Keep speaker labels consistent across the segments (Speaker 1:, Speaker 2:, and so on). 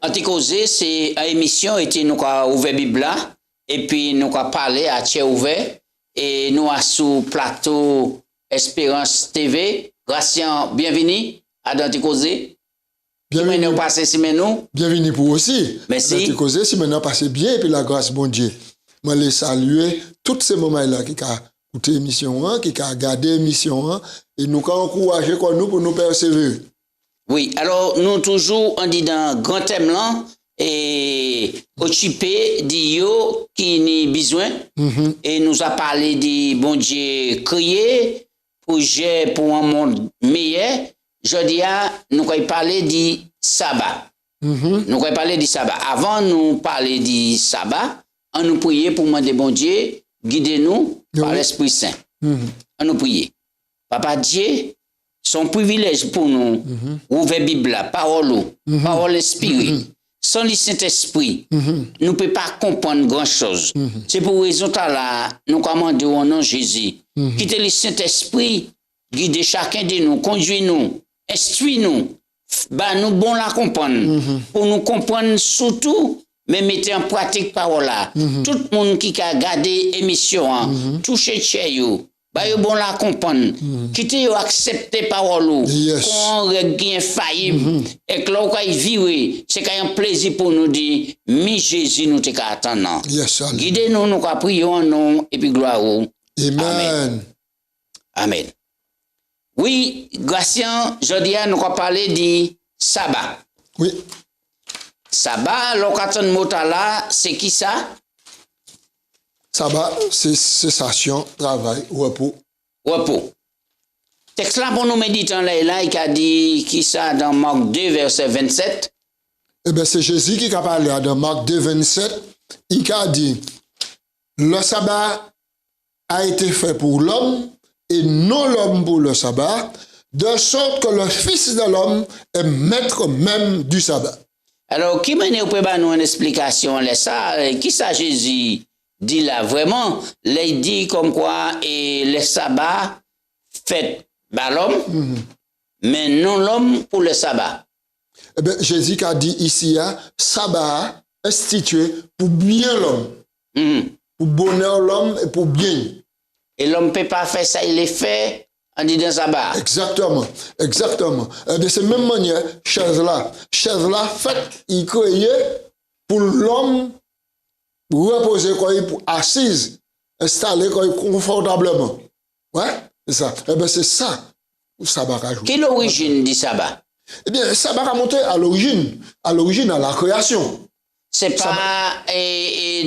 Speaker 1: Anticausé, c'est une émission et nous avons ouvert Bible et puis nous avons parlé à Tchè ouvert et nous avons sous plateau Espérance TV. Gracien, bienvenue à Anticausé.
Speaker 2: Bienvenue.
Speaker 1: Nous passons si nous.
Speaker 2: Bienvenue pour aussi.
Speaker 1: Merci.
Speaker 2: Anticausé, si maintenant passez bien et puis la grâce bon Dieu. Moi les saluer tous ces moments-là qui a écouté l'émission, qui a regardé l'émission et nous avons encouragé nous pour nous persévérer.
Speaker 1: Oui, alors nous toujours on dit dans grand thème là et occupé d'yo qui n'y besoin et nous a parlé de bon Dieu créé projet pour un monde meilleur. Je dis nous avons parlé du sabbat. Nous avons parlé du sabbat. Avant nous parler du sabbat, on nous priait pour demander bon Dieu guidez-nous par l'Esprit Saint. On nous priait. Papa Dieu, son privilège pour nous, ouvrir Bible, parole esprit. Sans le Saint-Esprit, nous ne pouvons pas comprendre grand-chose. C'est pour raison là, nous commandons au nom de Jésus. Quittez le Saint-Esprit, guidez chacun de nous, conduisez-nous, instruisez-nous, bah nous bon la comprendre. Pour nous comprendre surtout, mais mettez en pratique parole là. Tout le monde qui a regardé l'émission, touchez Tchè bah yo bon la comprendre quitter yo accepter parole qu'on règle faillible et que là quand vivre c'est quand un plaisir pour nous dire mi Jésus nous te attendant guidez nous nous prions en nom et puis gloire
Speaker 2: amen
Speaker 1: amen oui Gracien Jodia nous va parler du sabbat
Speaker 2: oui
Speaker 1: sabbat l'occasion mot là c'est qui ça?
Speaker 2: Sabbat, c'est cessation, travail, repos.
Speaker 1: Repos. Texte là pour nous méditer là, il a dit qui ça dans Marc 2, verset 27.
Speaker 2: Eh bien, c'est Jésus qui a parlé dans Marc 2, 27. Il a dit, le sabbat a été fait pour l'homme et non l'homme pour le sabbat, de sorte que le Fils de l'homme est maître même du sabbat.
Speaker 1: Alors, qui m'a nous une explication là ça, qui ça Jésus dit là vraiment, il dit comme quoi et le sabbat fait par l'homme, mais non l'homme pour le sabbat.
Speaker 2: Eh bien, Jésus a dit ici, sabbat institué pour bien l'homme, pour bonheur l'homme et pour bien.
Speaker 1: Et l'homme ne peut pas faire ça, il est fait en disant sabbat.
Speaker 2: Exactement, exactement. De cette même manière, chaise là fait, il créé pour l'homme pour reposer pour assise, installer confortablement. Ouais, c'est ça. Eh bien, c'est ça où sabbat a joué.
Speaker 1: Quelle est l'origine du sabbat?
Speaker 2: Eh bien, sabbat a monté à l'origine à la création.
Speaker 1: C'est pas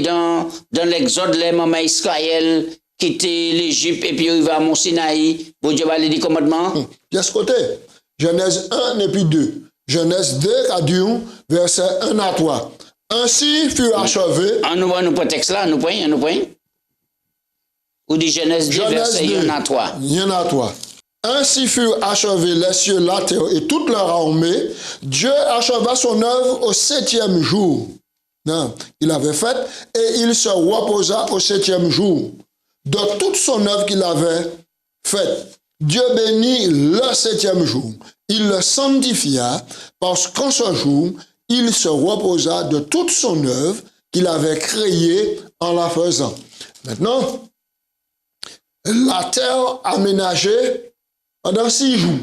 Speaker 1: dans l'Exode, les mamans Israël quittaient l'Égypte et puis ils va à Mont Sinaï, bon Dieu va les commandements.
Speaker 2: De ce côté, Genèse 1 et puis 2. Genèse 2 à 2, verset 1 à 3. Ainsi fut achevé.
Speaker 1: En nous texte là, nous prenons. Ou dit Genèse 2, verset 1 à 3.
Speaker 2: 1 à 3. Ainsi fut achevé les cieux, la terre et toute leur armée. Dieu acheva son œuvre au 7e jour. Non, il avait fait et il se reposa au 7e jour de toute son œuvre qu'il avait faite. Dieu bénit le 7e jour. Il le sanctifia parce qu'en ce jour, il se reposa de toute son œuvre qu'il avait créée en la faisant. Maintenant, la terre aménagée pendant 6 jours.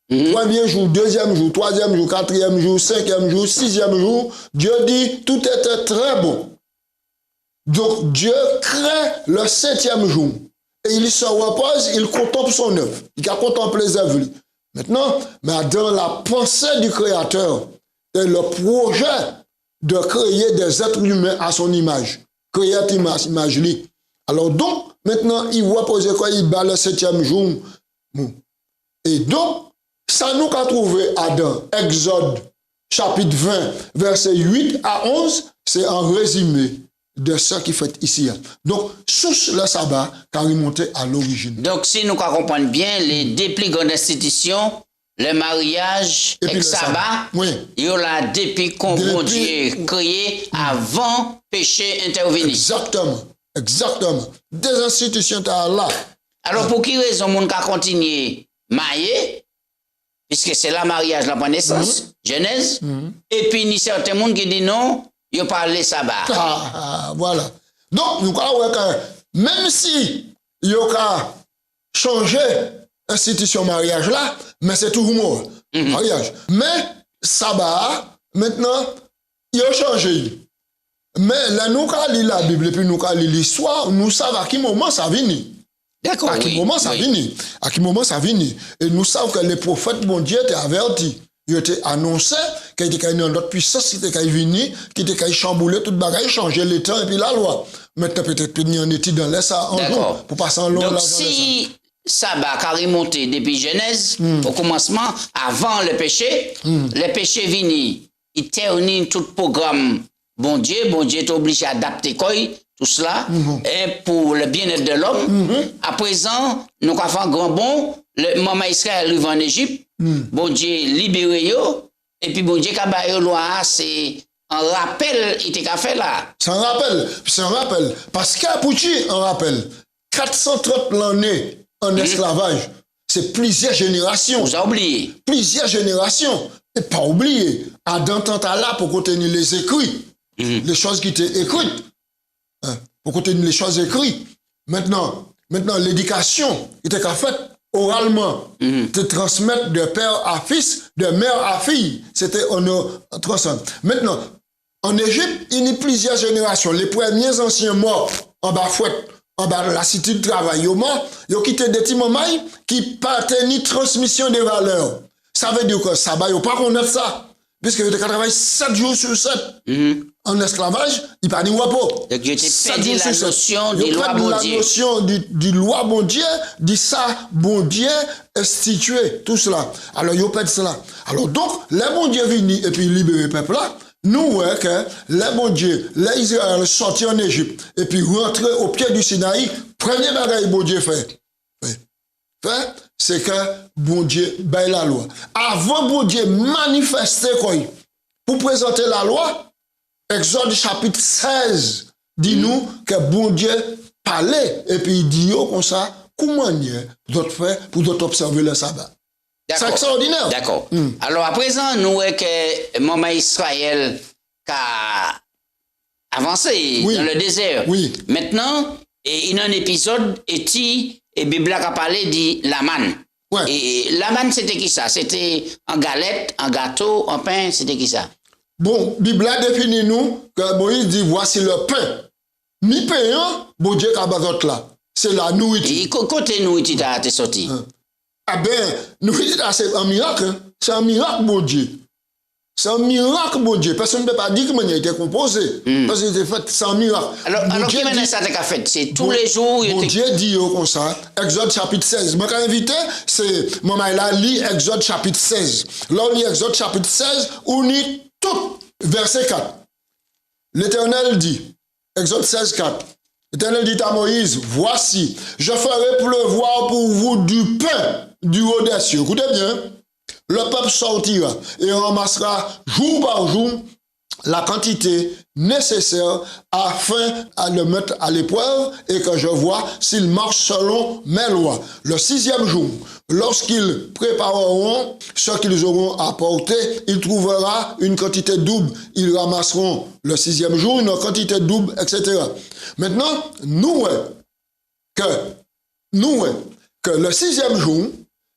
Speaker 2: Premier jour, deuxième jour, troisième jour, quatrième jour, cinquième jour, sixième jour, Dieu dit tout était très bon. Donc Dieu crée le 7e jour. Et il se repose, il contemple son œuvre. Il a contemplé les œuvres. Maintenant, mais dans la pensée du Créateur, c'est le projet de créer des êtres humains à son image. Créer image. Alors donc, maintenant, il repose quoi? Il bat le 7e jour. Et donc, ça nous a trouvé dans Exode, chapitre 20, versets 8 à 11, c'est un résumé de ce qui fait ici. Donc, sous le sabbat, qui a remonté à l'origine.
Speaker 1: Donc, si nous comprenons bien, les deux plus grandes institutions, le mariage avec sabbat,
Speaker 2: oui.
Speaker 1: yo là depuis qu'on bon Dieu créé avant péché intervenir.
Speaker 2: Exactement. Exactement. Des institutions là.
Speaker 1: Alors pour qui raison moun ka continuer marié puisque c'est la mariage la bonne naissance, Genèse, et puis ni certains monde qui dit non, yo parler sabbat.
Speaker 2: Voilà. Donc nous croyons que même si yo ka changer institution mariage là, mais c'est toujours mort. Mariage. Mais sabbat maintenant il a changé. Mais là nous quand lit la Bible et puis nous quand lit l'histoire, nous savons à quel moment ça vient.
Speaker 1: D'accord.
Speaker 2: À quel moment ça vient. À quel moment ça vient. Et nous savons que les prophètes bon Dieu étaient avertis. Ils étaient annoncés qu'il était une autre puissance qui était venue, qui était chambouler toute bagaille, changer les temps et puis la loi. Maintenant peut-être que nous en étions dans les ça en jour pour passer en long.
Speaker 1: Donc si sabbat a remonté depuis Genèse au commencement avant le péché vini, il termine tout le programme. Bon Dieu est obligé d'adapter tout cela et pour le bien-être de l'homme. À présent, nous avons fait un grand bond. Le maman Israël arrive en Égypte. Bon Dieu libéré yo. Et puis bon Dieu a loi, c'est un rappel, il était fait là.
Speaker 2: C'est un rappel. Parce qu'à Pouchi, un rappel. 430 l'année en esclavage. C'est plusieurs générations.
Speaker 1: Vous avez oublié.
Speaker 2: Plusieurs générations. Et pas oublier. Adam tenta là pour contenir les écrits. Les choses qui étaient écrites. Pour contenir les choses écrites. Maintenant l'éducation était faite oralement. De transmettre de père à fils, de mère à fille. C'était on transmet. Maintenant, en Égypte, il y a plusieurs générations. Les premiers anciens morts en bas fouette, en bas de la cité de travail, ils ont quitté des petits mamans qui partaient ni transmission des valeurs. Ça veut dire que ça va, ils n'ont pas connaître ça. Puisque ils travaillent 7 jours sur 7 en esclavage, ils pas de repos.
Speaker 1: Donc, je t'ai perdu la notion du loi bon Dieu.
Speaker 2: La notion du loi bon Dieu, dit ça, bon Dieu institué, tout cela. Alors, ils perdent cela. Alors, donc, les bon Dieu viennent et puis libérer le peuple là. Nous, voyons que les bon Dieu, les Israéliens sortis en Égypte et puis rentrés au pied du Sinaï, premier bagage bon Dieu fait, c'est que bon Dieu baille la loi. Avant bon Dieu manifester quoi pour présenter la loi, Exode chapitre 16 dit nous que bon Dieu parlait et puis il dit comme ça comment d'autres faire pour d'autres observer le sabbat. C'est extraordinaire.
Speaker 1: D'accord. Alors à présent nous voyons que maman Israël a avancé dans le désert.
Speaker 2: Oui.
Speaker 1: Maintenant il y a un épisode et Bible a parlé de la manne.
Speaker 2: Ouais.
Speaker 1: Et la manne, c'était qui ça? C'était en galette, en gâteau, en pain, c'était qui ça?
Speaker 2: Bon, Bible a défini nous que Moïse dit voici le pain. Mi pain, bon Dieu qui a battu là. C'est la nourriture.
Speaker 1: Et côté nourriture t'es sorti?
Speaker 2: Ah ben, nourriture c'est un miracle. C'est un miracle, bon Dieu. C'est un miracle, bon Dieu. Personne ne peut pas dire comment il a été composé. Parce qu'il était fait, c'est un miracle.
Speaker 1: Alors qui maintenant ça t'a fait? C'est tous les jours.
Speaker 2: Bon Dieu dit comme ça, Exode chapitre 16. Moi, quand invité, c'est, maman, elle a lu Exode chapitre 16. Là, on lit Exode chapitre 16, on lit tout, verset 4. L'Éternel dit, Exode 16, 4. L'Éternel dit à Moïse, voici, je ferai pleuvoir pour vous du pain du haut des cieux. Écoutez bien. Le peuple sortira et ramassera jour par jour la quantité nécessaire afin de le mettre à l'épreuve et que je vois s'il marche selon mes lois. Le 6e jour, lorsqu'ils prépareront ce qu'ils auront apporté, il trouvera une quantité double. Ils ramasseront le 6e jour une quantité double, etc. Maintenant, nous que le 6e jour,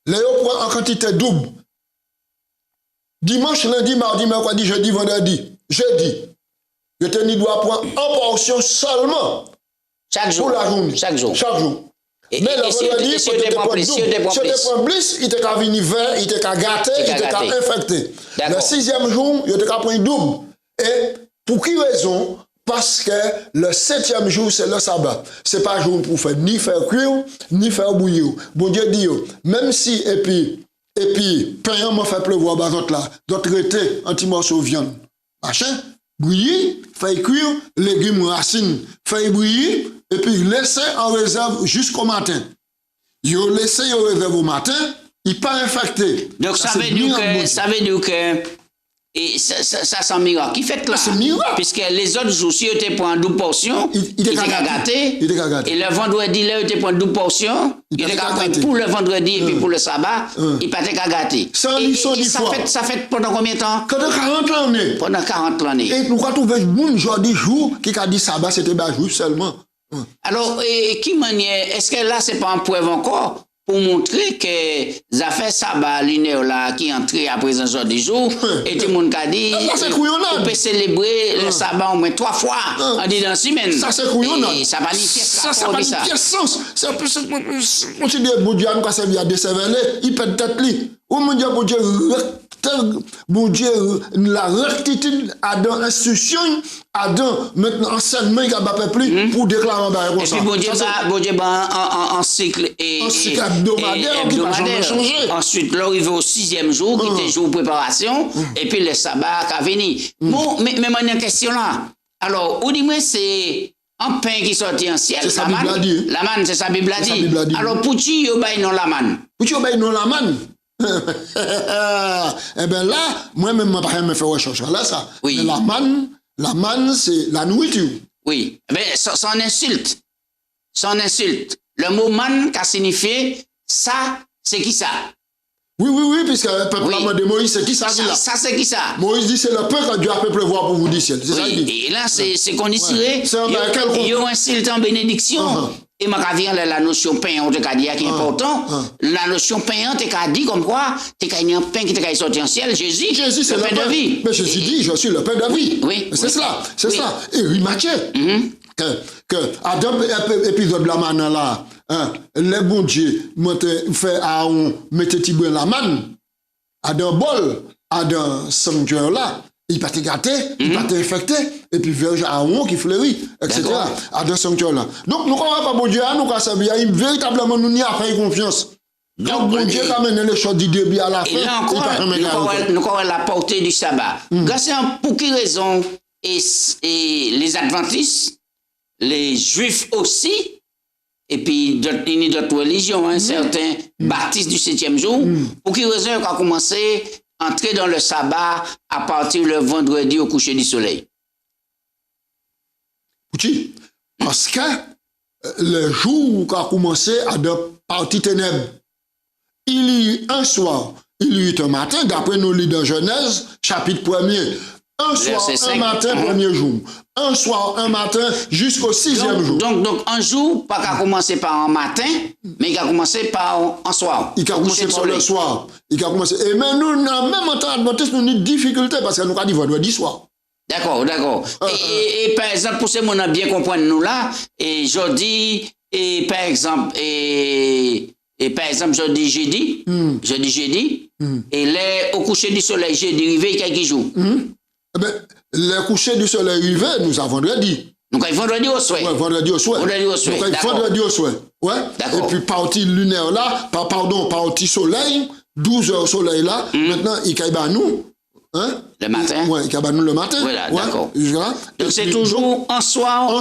Speaker 2: Léo prend en quantité double. Dimanche, lundi, mardi, mercredi, jeudi, vendredi, je dois prendre en portion seulement.
Speaker 1: Chaque jour.
Speaker 2: Pour la journée.
Speaker 1: Chaque jour.
Speaker 2: Mais le vendredi, si tu prends plus, il te qu'à venir vert, il te qu'à gâter, il te qu'à infecter. Le 6e jour, il te qu'à prendre double. Et pour qui raison? Parce que le 7e jour, c'est le sabbat. C'est pas un jour pour faire ni faire cuire, ni faire bouillir. Bon Dieu dit, même si, et puis, payant m'a fait pleuvoir, bah, d'autres étaient un petit morceau de viande. Machin, bouillir, faire cuire, légumes, racines, faire bouillir, et puis laisser en réserve jusqu'au matin. Yo laissé en réserve au matin, il n'est pas infecté.
Speaker 1: Donc ça veut dire que et ça c'est un miracle. Qui fait là?
Speaker 2: C'est miracle.
Speaker 1: Puisque les autres jours, si tu prends 12 portions, il était gâté. Et le vendredi, là, tu prends 12 portions, il était gâté. Pour le vendredi et puis pour le sabbat, il pas été gâté. Ça fait pendant combien de temps?
Speaker 2: Pendant 40 années.
Speaker 1: Pendant 40 années.
Speaker 2: Et nous avons trouvé un jour des jours qui a dit sabbat, c'était bas juif seulement.
Speaker 1: Alors, qui manière, est-ce que là, c'est pas une preuve encore? Pour montrer que les affaires sabbat linéaire là qui entré à présent jour du jour et tout le monde a dit on peut célébrer le sabbat au moins 3 fois en disant dans la semaine.
Speaker 2: Ça c'est couillonnade.
Speaker 1: Ça va ni
Speaker 2: pièce sens. C'est on se dit bon Dieu nous a servi à décerveler, il pète tête li. Ou mon Dieu bon Dieu la rectitude à dans l'institution à dans maintenant enseignement il a pas plus pour déclarer en bas comme ça.
Speaker 1: Et puis bon Dieu en cycle et
Speaker 2: hebdomadaire qui va jamais changer.
Speaker 1: Ensuite, l'arrivée au 6e jour, qui était jour de préparation, et puis le sabbat qui a venu. Bon, mais maintenant, question là. Alors, ou dis-moi, c'est un pain qui sortit en ciel,
Speaker 2: la manne.
Speaker 1: La manne, c'est sa Bible a dit. Alors, pour qui il y a non la manne?
Speaker 2: Pour qui il y a non la manne? Eh bien là, moi-même, je ne vais pas faire recherche. Là, ça.
Speaker 1: Oui.
Speaker 2: Mais la manne, c'est la nourriture.
Speaker 1: Oui. Eh bien, sans insulte. Sans insulte. Le mot manne, qui a signifié ça, c'est qui ça?
Speaker 2: Oui, puisque le peuple a demandé Moïse, c'est qui ça?
Speaker 1: Ça, c'est qui ça?
Speaker 2: Moïse dit, c'est le peuple que Dieu a fait pleuvoir pour vous dire ciel. C'est ça qu'il dit.
Speaker 1: Et là, c'est qu'on dit, il y a un insulte en bénédiction. Et ma revient la notion pain, on te dit qui est important. La notion pain, tu as dit comme quoi, tu as un pain qui est sorti en ciel. Jésus,
Speaker 2: c'est le pain de vie. Mais Jésus dit, je suis le pain de vie.
Speaker 1: Oui.
Speaker 2: C'est cela. Et oui, Matthieu. Que Adam épisode de la manne là, les bons dieux fait à on mettait Tibouin la manne, à d'un bol, à d'un sanctuaire là, il pas été gâté, il pas été infecté, et puis verge à on qui fleurit, etc. À d'un sanctuaire là. Donc nous ne pas bon Dieu, nous avons servir, il véritablement nous n'y a pas confiance. Donc bon Dieu a mené les choses du début à la fin.
Speaker 1: Et là encore, nous avons la portée du sabbat. Pour quelle raison et les adventistes, les juifs aussi, et puis d'autres religions, certains baptistes du 7e jour, pour quelle raison ils ont commencé à entrer dans le sabbat à partir le vendredi au coucher du soleil?
Speaker 2: Parce que le jour où on a commencé à partir ténèbres, il y a eu un soir, il y a eu un matin, d'après nos livres de Genèse, chapitre 1er, un soir, un matin, premier jour. Un soir, un matin, jusqu'au 6e jour.
Speaker 1: Donc, un jour, pas qu'à commencer par un matin, mais il a commencé par un soir.
Speaker 2: Il a commencé par le soir. Il a commencé. Et même nous, même en temps adventiste, nous avons une difficulté parce que nous avons dit vendredi soir.
Speaker 1: D'accord. Et par exemple, pour ce monde bien comprendre nous là, et je dis, et par exemple, je dis jeudi, et là, au coucher du soleil, jeudi, arrivé quelques jours.
Speaker 2: Eh bien, le coucher du soleil arrivé, nous avons vendredi.
Speaker 1: Donc, il vendredi au soir.
Speaker 2: Oui, vendredi au soir. Vendredi au soir. Ouais. Et puis, partie lunaire là, partie soleil, 12 heures soleil là, maintenant, il caille à nous. Hein?
Speaker 1: Le matin?
Speaker 2: Oui, il caille à nous le matin.
Speaker 1: Voilà, d'accord. Donc, c'est toujours un soir, un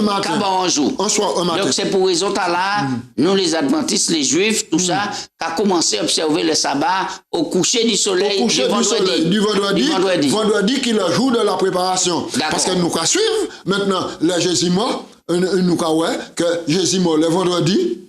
Speaker 1: matin, un jour.
Speaker 2: Un soir, un matin.
Speaker 1: Donc, c'est pour raison là, nous, les adventistes, les juifs, tout ça, qui a commencé à observer le sabbat au coucher du soleil,
Speaker 2: du vendredi qui est le jour de la préparation. Parce que nous, suivre maintenant, le Jésus-mort, nous, que Jésus-mort, le vendredi,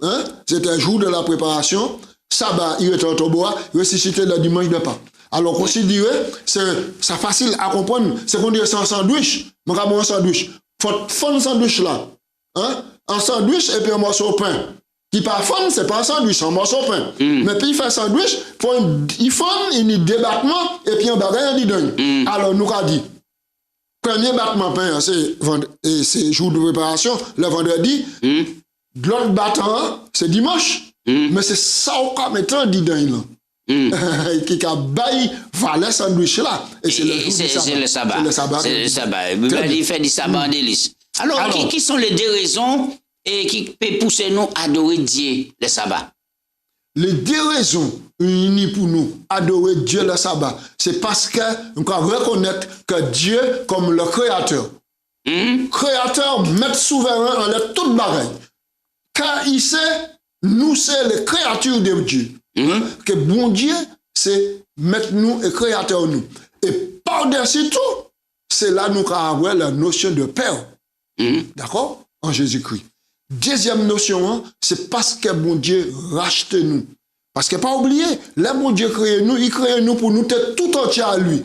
Speaker 2: c'était un jour de la préparation, sabbat, il était au bois, ressuscité le dimanche de Pâques. Alors, considérer, c'est facile à comprendre. C'est qu'on dit c'est un sandwich. Moi, j'ai un sandwich. Faut un sandwich là. Un sandwich et puis un morceau de pain. Qui pas fun, c'est pas un sandwich, c'est un morceau de pain. Mais puis il fait un sandwich, il fait un débattement et puis un bagage dedans. Alors, nous avons dit, premier battement pain, c'est jour de préparation, le vendredi. L'autre battement, c'est dimanche. Mais c'est ça qu'on met tant dedans. Qui a baillé valet sandwich là. Et c'est
Speaker 1: le sabbat. C'est le sabbat. Il fait du sabbat en délice. Alors, qui sont les deux raisons qui peuvent pousser nous à adorer Dieu le sabbat?
Speaker 2: Les deux raisons unies pour nous adorer Dieu le sabbat, c'est parce que nous reconnaître que Dieu comme le créateur. Créateur, maître souverain, en toute bagaille. Car il sait, nous c'est les créatures de Dieu. Que bon Dieu, c'est mettre nous et créateur nous. Et par-dessus tout, c'est là nous avons la notion de père. D'accord? En Jésus-Christ. Deuxième notion, c'est parce que bon Dieu rachète nous. Parce que pas oublier, là bon Dieu crée nous, il crée nous pour nous être tout entier à lui.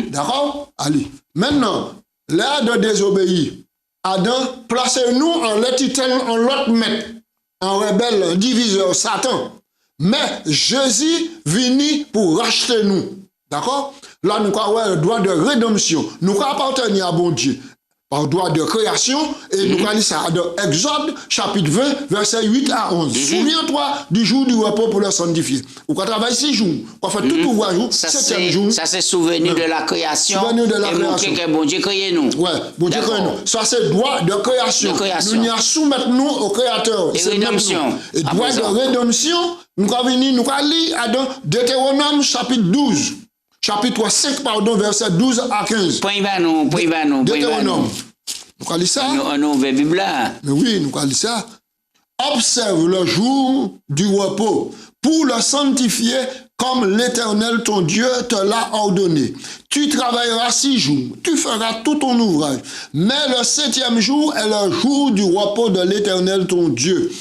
Speaker 2: D'accord? Allez. Maintenant, là de désobéir, Adam, placez-nous en l'autre maître, en rebelle, en diviseur, Satan. Mais Jésus venu pour racheter nous. D'accord? Là, nous avons le droit de rédemption. Nous appartenons à bon Dieu par droit de création. Et nous avons ça dans Exode, chapitre 20, versets 8 à 11. Souviens-toi du jour du repos pour le sanctifier. Ou qu'on travaille 6 jours. On fait tout pour voir jour. 7e jour.
Speaker 1: Ça, c'est souvenir de la création.
Speaker 2: Souvenir de la création.
Speaker 1: Que bon Dieu crée nous.
Speaker 2: Ouais, bon Dieu crée nous. Ça, c'est droit de création. Nous y soumettre nous au Créateur.
Speaker 1: Et rédemption.
Speaker 2: Et droit de rédemption, nous avons lire dans Deutéronome, chapitre 12. Chapitre 5, pardon, verset 12 à 15. Deutéronome. Nous allons ça.
Speaker 1: Nous Bible là.
Speaker 2: Mais oui, nous allons ça. Observe le jour du repos pour le sanctifier comme l'Éternel ton Dieu te l'a ordonné. Tu travailleras 6 jours, tu feras tout ton ouvrage. Mais le 7e jour est le jour du repos de l'Éternel ton Dieu.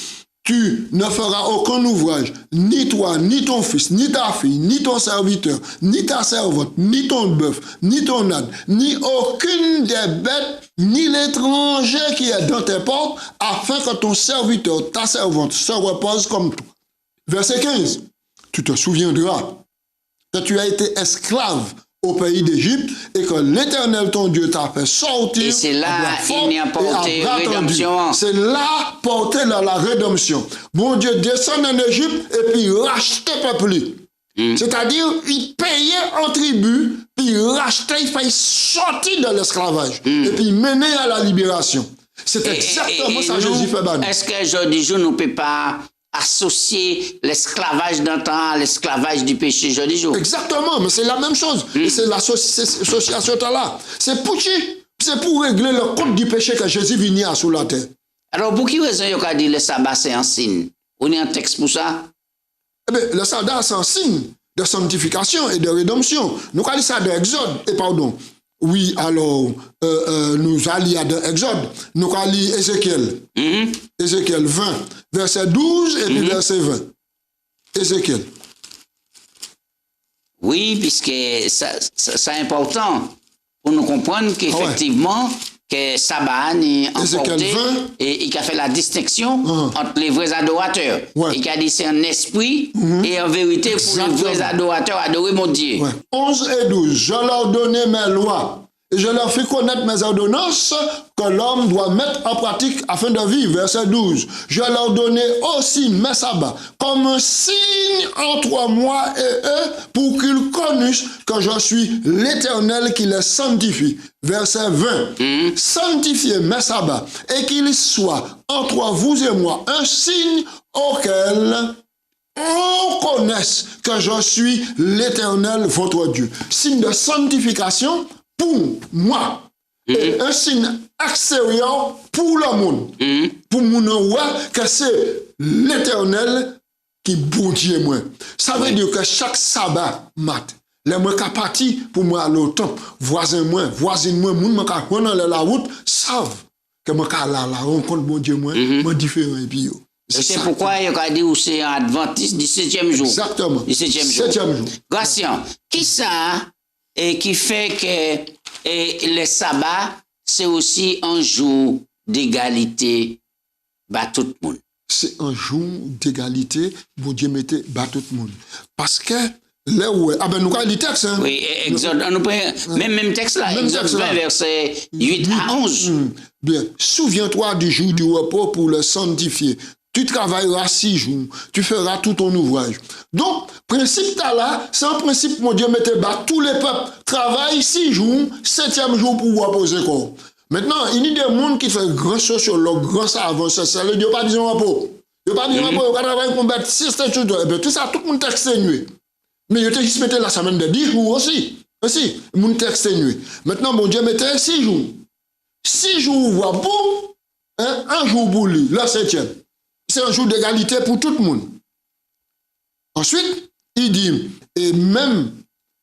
Speaker 2: Tu ne feras aucun ouvrage, ni toi, ni ton fils, ni ta fille, ni ton serviteur, ni ta servante, ni ton bœuf, ni ton âne, ni aucune des bêtes, ni l'étranger qui est dans tes portes, afin que ton serviteur, ta servante, se repose comme toi. Verset 15. Tu te souviendras que tu as été esclave au pays d'Égypte et que l'Éternel ton Dieu t'a fait sortir.
Speaker 1: Et c'est là il y a porté rédemption.
Speaker 2: C'est là porté la rédemption. Bon Dieu descend en Égypte et puis racheter peuple. C'est-à-dire, il payait en tribut, puis rachetait, il fait sortir de l'esclavage et puis mener à la libération. C'est exactement ça que Jésus fait.
Speaker 1: Est-ce que aujourd'hui, nous ne pouvons pas associer l'esclavage d'un temps à l'esclavage du péché aujourd'hui jour?
Speaker 2: Exactement, mais c'est la même chose. Et c'est l'association là. C'est pour régler le compte du péché que Jésus vient sur la terre.
Speaker 1: Alors, pour qui raison il a dit le sabbat c'est un signe? On a un texte pour ça?
Speaker 2: Eh bien, le sabbat c'est un signe de sanctification et de rédemption. Nous allons ça dans Exode, et pardon. Oui, alors, nous allons dans Exode, nous allons Ézéchiel. Ézéchiel 20, verset 12 et puis verset 20. Ézéchiel.
Speaker 1: Oui, puisque c'est important pour nous comprendre qu'effectivement, que sabbat est emporté et il a fait la distinction entre les vrais adorateurs. Il a dit c'est un esprit et en vérité pour les vrais adorateurs adorer mon Dieu.
Speaker 2: 11 et 12, je leur donnais mes lois et je leur fis connaître mes ordonnances que l'homme doit mettre en pratique afin de vivre. Verset 12. Je leur donnais aussi mes sabbats comme un signe entre moi et eux pour qu'ils connussent que je suis l'Éternel qui les sanctifie. Verset 20. Sanctifiez mes sabbats et qu'ils soient entre vous et moi un signe auquel on connaisse que je suis l'Éternel votre Dieu. Signe de sanctification pour moi. Et un signe extérieur pour le monde. Pour mon voir que c'est l'Éternel qui bon Dieu moi. Ça veut dire que chaque sabbat mat, les moi qui parti pour moi à l'automne, voisine moi, moun qui prend la route savent que moi à la rencontre bon Dieu moi, moi différent et puis
Speaker 1: c'est pourquoi il a dit que c'est un adventiste du 7e jour.
Speaker 2: Exactement.
Speaker 1: Du 7e jour. Gratien, qui ça et qui fait que le sabbat, c'est aussi un jour d'égalité bah tout le monde.
Speaker 2: C'est un jour d'égalité, bon Dieu mettait bah tout le monde. Parce que là où ah ben nous avons le texte hein.
Speaker 1: Oui, Exode, même texte là, Exode 20 verset 8 à 11.
Speaker 2: Bien, souviens-toi du jour du repos pour le sanctifier. Tu travailleras 6 jours, tu feras tout ton ouvrage. Donc, principe là, c'est un principe, mon Dieu, mettez bas tous les peuples. Travaillent 6 jours, 7e jour pour reposer quoi. Maintenant, il y a des gens qui font grand sociologue, grand savant, c'est le Dieu pas besoin de repos. Il n'y a pas besoin de repos, il y a travailler pour mettre 6 jours. Tout ça, tout le monde est exténué. Mais il y a juste mettre la semaine de 10 jours aussi. Aussi, le monde est exténué. Maintenant, mon Dieu, mettez 6 jours. 6 jours, repos, un jour pour lui, le 7e. C'est un jour d'égalité pour tout le monde. Ensuite, il dit, et même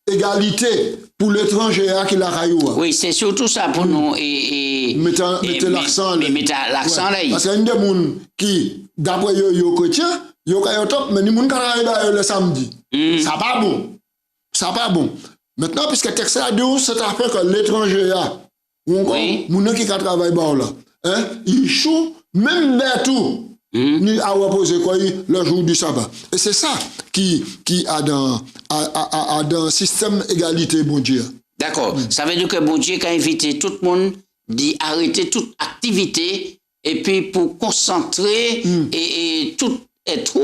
Speaker 2: égalité pour l'étranger qui la caillou.
Speaker 1: Oui, c'est surtout ça pour nous.
Speaker 2: Mettez l'accent là.
Speaker 1: Mettez l'accent là.
Speaker 2: Parce qu'il y a des gens qui, d'après yo chrétien, yo kayo top, mais les gens qui travaillent le samedi. Ça pas bon. Ça pas bon. Maintenant, puisque le texte a dit, c'est après que l'étranger a, les gens qui travaillent là, ils chouent, même tout. Ni à reposer quoi le jour du sabbat. Et c'est ça qui a dans le système égalité, bon Dieu.
Speaker 1: D'accord. Ça veut dire que bon Dieu a invité tout le monde d'arrêter toute activité et puis pour concentrer et tout être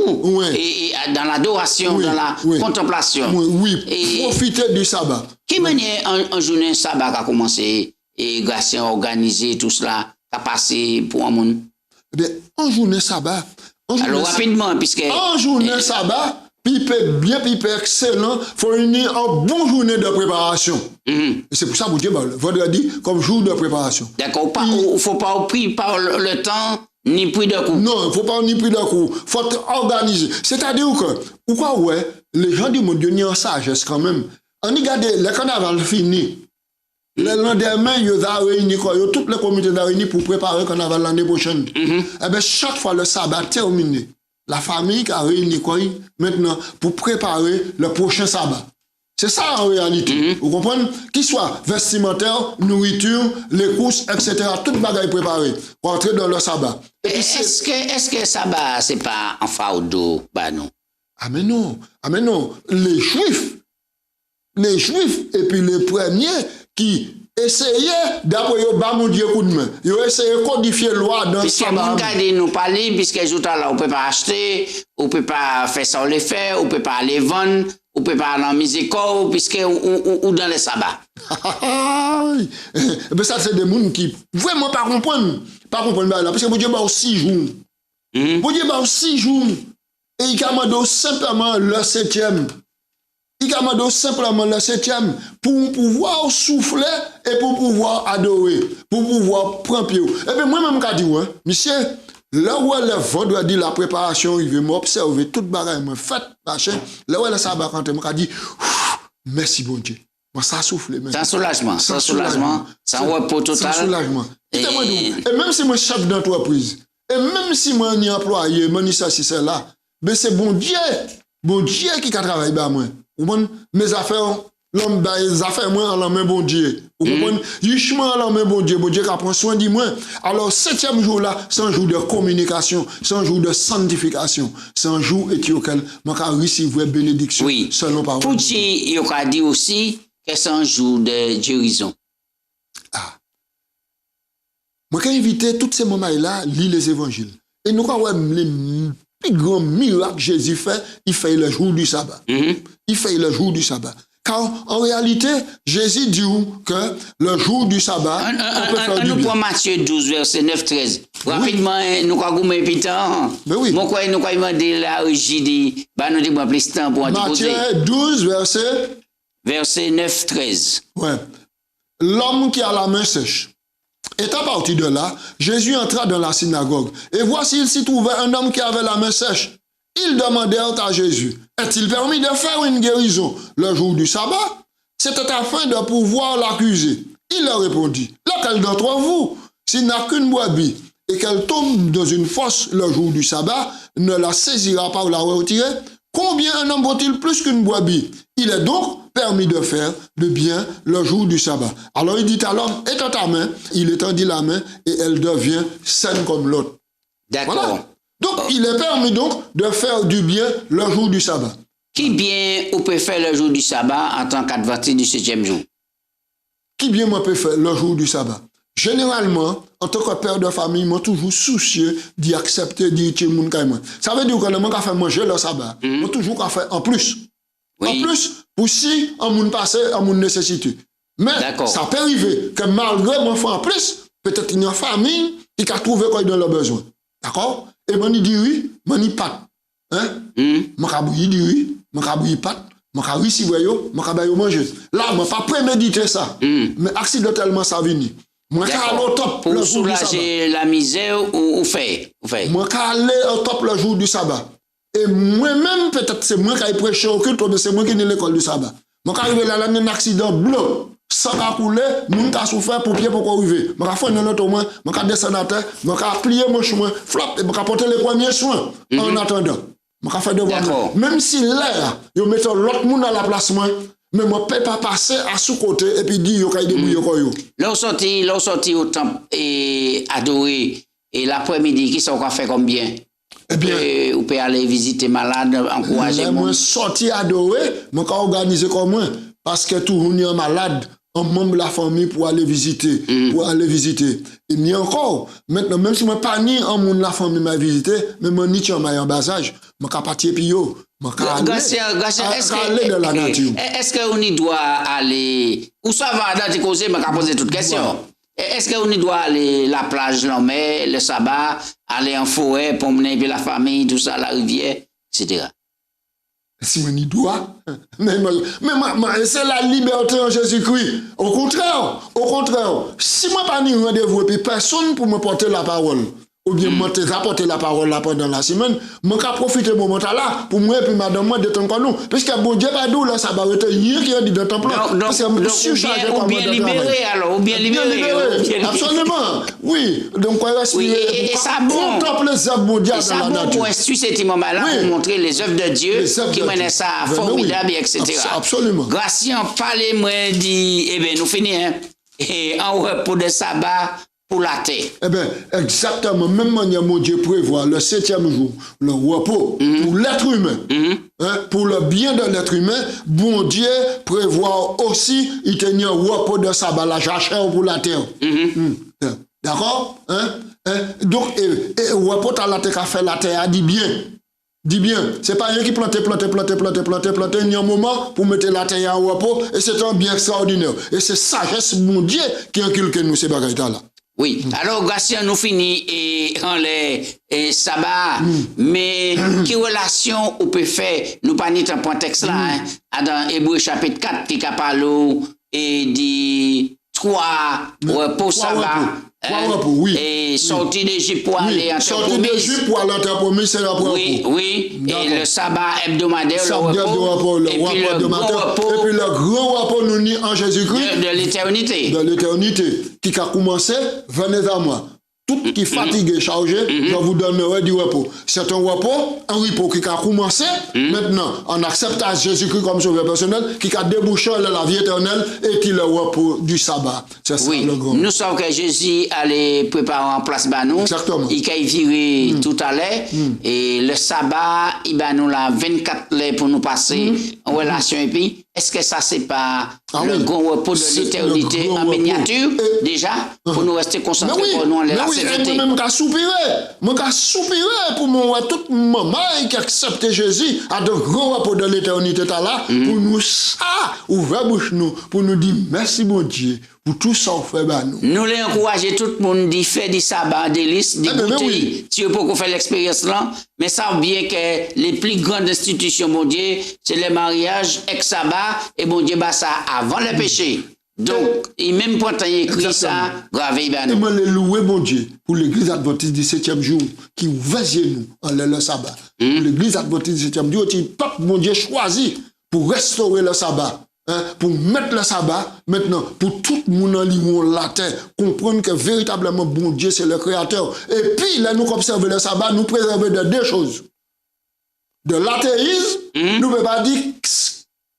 Speaker 1: et dans l'adoration, dans la contemplation.
Speaker 2: Oui, profiter du sabbat.
Speaker 1: Qui manière en journée sabbat a commencé et grâce à organiser tout cela a passé pour un monde?
Speaker 2: Eh bien, en journée sabbat.
Speaker 1: Alors rapidement, puisque...
Speaker 2: En journée sabbat, pipe bien, pipe excellent, faut unir en bonne journée de préparation. Et c'est pour ça que Dieu vendredi comme jour de préparation.
Speaker 1: D'accord, il ne faut pas prendre par le temps, ni pris de coup.
Speaker 2: Non, il ne faut pas ni pris de coup. Il faut organiser. C'est-à-dire que, pourquoi ouais, les gens du monde Dieu en sagesse quand même. On regarde le carnaval fini. Le lendemain, ils ont réuni, toutes les comités ont réuni pour préparer le carnaval l'année prochaine. Et bien, chaque fois le sabbat terminé, la famille a réuni maintenant pour préparer le prochain sabbat. C'est ça en réalité. Vous comprenez? Qu'il soit vestimentaire, nourriture, les courses, etc. Tout le bagage préparé pour entrer dans le sabbat.
Speaker 1: Est-ce que le sabbat, ce n'est pas un fardeau? Bah non.
Speaker 2: Ah mais non. Les Juifs, et puis les premiers qui essayaient, d'après eux, mon Dieu, coup de main. Ils ont essayé de codifier la loi dans le sabbat.
Speaker 1: Puisque nous parler, puisque là, on ne peut pas acheter, on ne peut pas faire ça, on le fait, on ne peut pas aller vendre, on ne peut pas aller en musique, puisque ou dans le sabbat.
Speaker 2: Mais ça, c'est des gens qui vraiment pas comprennent. Parce que mon Dieu va 6 jours. Mon Dieu va 6 jours. Et il commande simplement le 7e. Il commande simplement le 7e pour pouvoir souffler et pour pouvoir adorer, pour pouvoir prendre pied. Et puis moi-même, je dis, monsieur, là où le vendredi, la préparation, il veut m'observer toute bagaille, me fait, machin. Là où le sabbat, quand je dis, merci bon Dieu. Moi, ça souffle.
Speaker 1: Sans soulagement, sans repos total.
Speaker 2: Sans soulagement. Et même si moi, chef d'entreprise, et même si moi, un employé, moi, ça, si c'est là, mais c'est bon Dieu qui travaille avec moi. Mes affaires, l'homme, les affaires, moi, en la main, bon Dieu. Vous comprenez? Justement, en la main, bon Dieu qui prend soin de moi. Alors, 7e jour là, c'est un jour de communication, c'est un jour de sanctification, c'est un jour auquel je vais recevoir bénédiction.
Speaker 1: Oui.
Speaker 2: Selon parole.
Speaker 1: Pour dire, il a dit aussi que c'est un jour de guérison.
Speaker 2: Ah. Moi, quand invité tous ces moments-là, lire les évangiles. Et nous, quand les plus grands miracles que Jésus fait, il fait le jour du sabbat. Il fait le jour du sabbat. Car en réalité, Jésus dit que le jour du sabbat, on peut faire du bien.
Speaker 1: Nous prenons Matthieu 12, verset 9-13. Rapidement, nous avons un petit temps.
Speaker 2: Mais oui.
Speaker 1: Nous avons demandé la régie, nous avons plus de temps pour
Speaker 2: Matthieu 12, verset
Speaker 1: 9-13.
Speaker 2: Ouais. L'homme qui a la main sèche. Étant parti de là, Jésus entra dans la synagogue. Et voici, il s'y trouvait un homme qui avait la main sèche. Ils demandèrent à Jésus, est-il permis de faire une guérison le jour du sabbat? C'était afin de pouvoir l'accuser. Il leur répondit, lequel d'entre vous, s'il n'a qu'une brebis et qu'elle tombe dans une fosse le jour du sabbat, ne la saisira pas ou la retirer? Combien un homme vaut-il plus qu'une brebis? Il est donc permis de faire le bien le jour du sabbat. Alors il dit à l'homme, étends ta main. Il étendit la main et elle devient saine comme l'autre.
Speaker 1: D'accord.
Speaker 2: Voilà. Donc il est permis donc de faire du bien le jour du sabbat.
Speaker 1: Qui bien on peut faire le jour du sabbat en tant qu'adventiste du 7e jour?
Speaker 2: Qui bien moi peut faire le jour du sabbat? Généralement, en tant que père de famille, moi toujours soucieux d'y accepter, d'y dire mon caïman. Ça veut dire que le monde qui a fait manger le sabbat, moi toujours qu'à faire en plus. Oui. En plus, pour si on moun passe, on moun nécessité. Mais ça peut arriver que malgré mon fait en plus, peut-être une famille qui a trouvé quoi dans le besoin. D'accord? Et moi, il dit oui, moi, il pas. Hein? Moi, il dit oui, moi, il pas. Moi, il si voyons, moi, il manger. Là, moi, pas préméditer ça. Mais accidentellement, ça vient. Moi, aller au top
Speaker 1: pour
Speaker 2: le jour du sabbat.
Speaker 1: Soulager la misère ou faire.
Speaker 2: Moi, aller au top le jour du sabbat. Et moi-même, peut-être c'est moi qui ai prêché au culte, mais c'est moi qui ai l'école du sabbat. Moi, quand arrivé là, il y a un accident blanc. Sans couler, moun ka souffert pour pied pour arriver. Je vais faire un autre moins, je vais descendre à terre, je vais plier mon chemin, flop, et je vais porter les premiers soins en attendant. Je vais faire devoir. Même si là, je mets l'autre monde à la place, moi, mais je ne peux pas passer à sous-côté et puis dire qu'il y a des bouillons.
Speaker 1: Là, on sorti au temple et adoré, et l'après-midi, qui sont fait combien? Eh bien, vous pouvez aller visiter malade, encourager.
Speaker 2: Moi, sorti adoré, je vais organiser comme moi, parce que tout le monde est malade. Un membre de la famille pour aller visiter, Et mieux encore, maintenant, même si je ne suis pas ni un membre de la famille m'a visité, mais je suis en bas âge, je suis parti puis yo, je suis aller dans la nature.
Speaker 1: Est-ce qu'on doit aller, ou ça va dans tes causes, je vais poser toute question. Est-ce qu'on doit aller la plage, l'homme, le sabbat, aller en forêt, promener avec la famille, tout ça, la rivière, etc.
Speaker 2: Si on y doit, mais c'est la liberté en Jésus-Christ. Au contraire, si moi pas ni rendez-vous et puis personne pour me porter la parole, ou bien moi te rapporter la parole là pendant la semaine, moi qu'à profiter de moment là pour moi et puis madame moi de temps qu'on nous, puisque bon Dieu pas d'où là ça va être rien qui a dit dans ton plan.
Speaker 1: Ou bien libéré alors, ou bien libéré.
Speaker 2: Absolument. Oui, donc quoi respirer.
Speaker 1: Et ça bon.
Speaker 2: Contempler les œuvres mondiales dans la nature.
Speaker 1: Pour instruire ces moments là pour montrer les œuvres de Dieu qui mènent ça formidable etc.
Speaker 2: Absolument.
Speaker 1: Gratien parler moi dit eh ben nous finissons et en repos de sabbat pour la terre.
Speaker 2: Eh bien, exactement, même manière, mon Dieu prévoit le 7e jour, le repos pour l'être humain. Pour le bien de l'être humain, bon Dieu prévoit aussi, il tenir un repos de sabbat, la jachère pour la terre. D'accord? Donc, repos à la terre, fait la terre, dit bien. Dis bien, c'est pas rien qui planter, il y a un moment pour mettre la terre en repos, et c'est un bien extraordinaire. Et c'est sagesse, mon Dieu, qui inculque nous ces bagages-là.
Speaker 1: Oui, alors Gatien nous finit en les sabbat, mais quelle relation on peut faire, nous pas ni dans contexte là, dans Hébreux chapitre 4 qui parle et dit 3 repos sabbat.
Speaker 2: Oui.
Speaker 1: Et sortir d'Égypte pour aller en terre promise.
Speaker 2: Sortir d'Égypte pour aller en terre promise, c'est la repos.
Speaker 1: Oui. Et le sabbat hebdomadaire, le repos. Et puis le
Speaker 2: grand repos nous nie en Jésus-Christ.
Speaker 1: De l'éternité.
Speaker 2: De l'éternité. Qui a commencé, venez à moi. Tout qui fatigué, chargé, je vous donnerai du repos. C'est un repos qui a commencé, maintenant, en acceptant Jésus-Christ comme sauveur personnel, qui a débouché la vie éternelle et qui est le repos du sabbat. C'est ça le grand.
Speaker 1: Nous savons que Jésus allait préparer en place nous.
Speaker 2: Exactement.
Speaker 1: Il a viré tout à l'heure. Et le sabbat, il va nous la 24 heures pour nous passer en relation. Et puis, est-ce que ça, c'est pas le grand repos de l'éternité en miniature, déjà, pour nous rester concentrés pour nous en la sécurité?
Speaker 2: Moi, je soupirer pour moi, toute maman qui accepte Jésus à de grands repos de l'éternité là, pour nous, ouvrir bouche nous, pour nous dire merci, mon Dieu, pour tout ça, on fait nous.
Speaker 1: Nous les encourager tout le monde d'y faire du sabbat, des listes, des bouteilles, si vous pouvez faire l'expérience là, mais ça bien que les plus grandes institutions, mon Dieu, c'est le mariage ex-sabbat, et mon Dieu, bah ça avant le péché. Donc, il même pas écrit ça, gravé, ben
Speaker 2: nous. Et moi, les louer, mon Dieu, pour l'église adventiste du 7e jour, qui ouvre nous en le sabbat. Pour l'église adventiste du 7e jour, qui pape, mon Dieu, choisi pour restaurer le sabbat. Pour mettre le sabbat, maintenant, pour tout le monde en ligne, la terre, comprendre que véritablement, bon Dieu, c'est le créateur. Et puis, là, nous observons le sabbat, nous préserver de deux choses. De l'athéisme, nous ne pouvons pas dire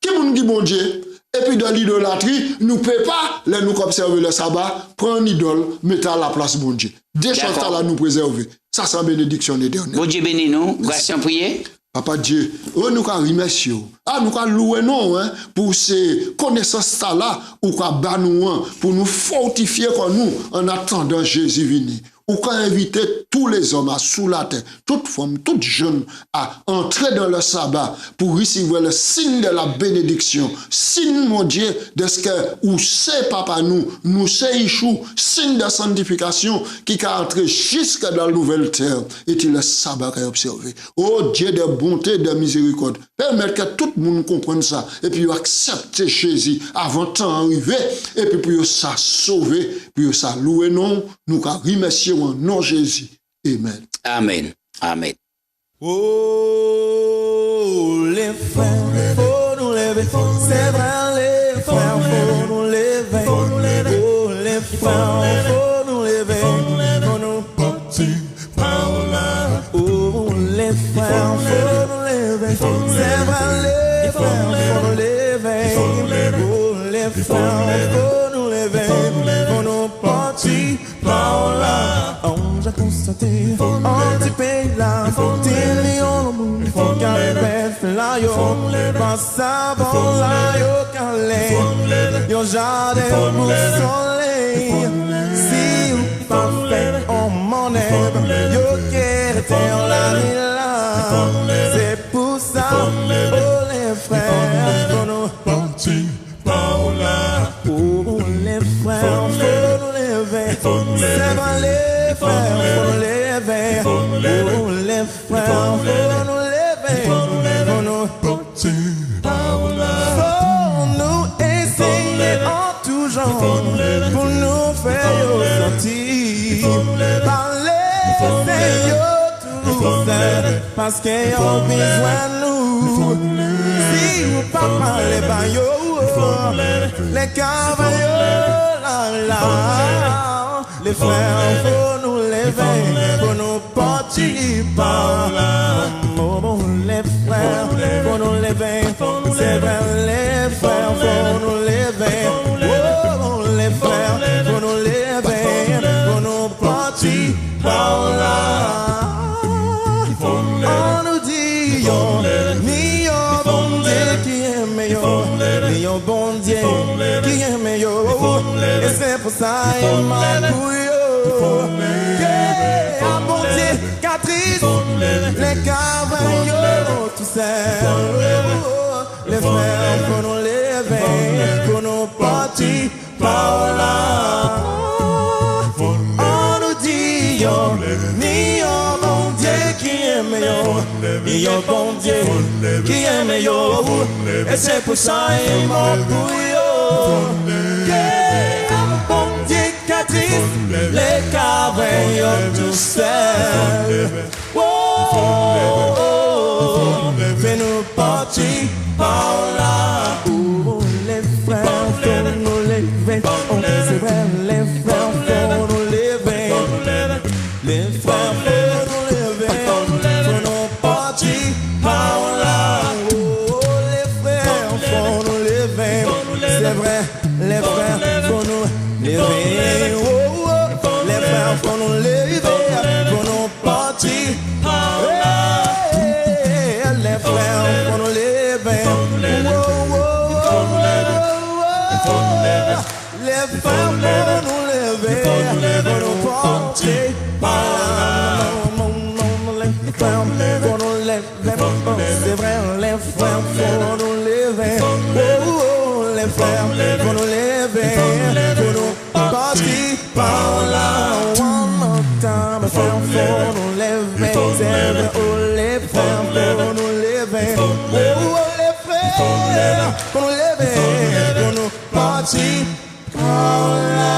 Speaker 2: qui nous dit bon Dieu. Et puis de l'idolâtrie, nous ne pouvons pas, là, nous observer le sabbat, prendre une idole, mettre à la place bon Dieu. Deux choses là, nous préserver. Ça, c'est une bénédiction d'éternel.
Speaker 1: Bon Dieu bénis nous, grâce en prière.
Speaker 2: Papa Dieu, nous allons remercier. Nous allons louer nous pour ces connaissances-là, pour nous fortifier comme nous en attendant Jésus venir. Ou quand inviter tous les hommes à sous la terre, toute femme, toute jeune, à entrer dans le sabbat pour recevoir le signe de la bénédiction. Signe, mon Dieu, de ce que, ou c'est papa nous c'est Ichou, signe de sanctification qui a entré jusque dans la nouvelle terre. Et il le sabbat qu'a observé. Oh Dieu de bonté, de miséricorde. Permettre que tout le monde comprenne ça. Et puis accepter Jésus avant temps arrivé. Et puis pour ça sauver, puis ça louer non, nous remercier en nom Jésus. Amen.
Speaker 1: Amen. Amen.
Speaker 3: Oh, les frères, faut nous lever. C'est vrai, les frères, faut nous lever. Oh, les frères, faut nous lever. Faut nous partir par là. Oh, les frères, faut nous lever. C'est vrai, les frères, faut nous lever. Oh, les frères, faut nous lever. Faut nous partir par là. J'ai constaté, en petit pays là, des millions de monde, faut qu'elle reste là, yo, pas savant là, yo, calé, yo, jardin pour soleil, si ou pas fait, on m'en aime, yo, qu'elle la là, c'est pour ça, oh, les frères, pour nous partir par là, oh, les frères, faut nous lever, c'est pas les frères, faut nous lever. Oh, les frères, faut nous lever. Faut nous partir par là. Faut nous essayer en tout genre pour nous faire sortir. Parler, c'est tout seul parce qu'ils ont besoin de nous. Si vous pas parlez, bah yo, les cavaliers, là, là. Les frères, faut nous lever, faut nous partir par là. Oh, les frères, faut nous lever, c'est vrai, les frères, faut nous lever. Oh, les frères, faut nous lever, faut nous partir par là. On nous dit, yo, ni yo, bon Dieu qui aime yo, ni yo, bon Dieu qui aime yo. Et c'est pour ça, il m'a bouillé. Yeah, bon Dieu, Catrice, les cavaliers, tout ça. Les frères, faut nous lever, faut nous partir par là. On nous dit, yo, ni yo, bon Dieu qui aime yo, ni yo, bon Dieu qui aime yo. Et c'est pour ça, il m'a bouillé. Les cavaliers tout seuls. Oh, fais-nous partir par là. Oh, les frères, faut nous lever. Oh, c'est vrai, les frères, faut nous lever. Les frères, faut nous lever. Faut nous partir par là. Oh, les frères, faut nous lever. C'est vrai, les frères, faut nous lever. Faut nous lever, faut nous partir. Les frères, faut nous lever. Les frères, faut nous lever, faut nous partir. Les frères, faut nous lever. C'est vrai, les frères, faut nous lever. Les frères, faut nous lever, faut nous partir par là. Mes frères, faut nous lever, c'est vrai, oh les frères, faut nous lever, oh les frères, faut nous lever, pour nous partir par là.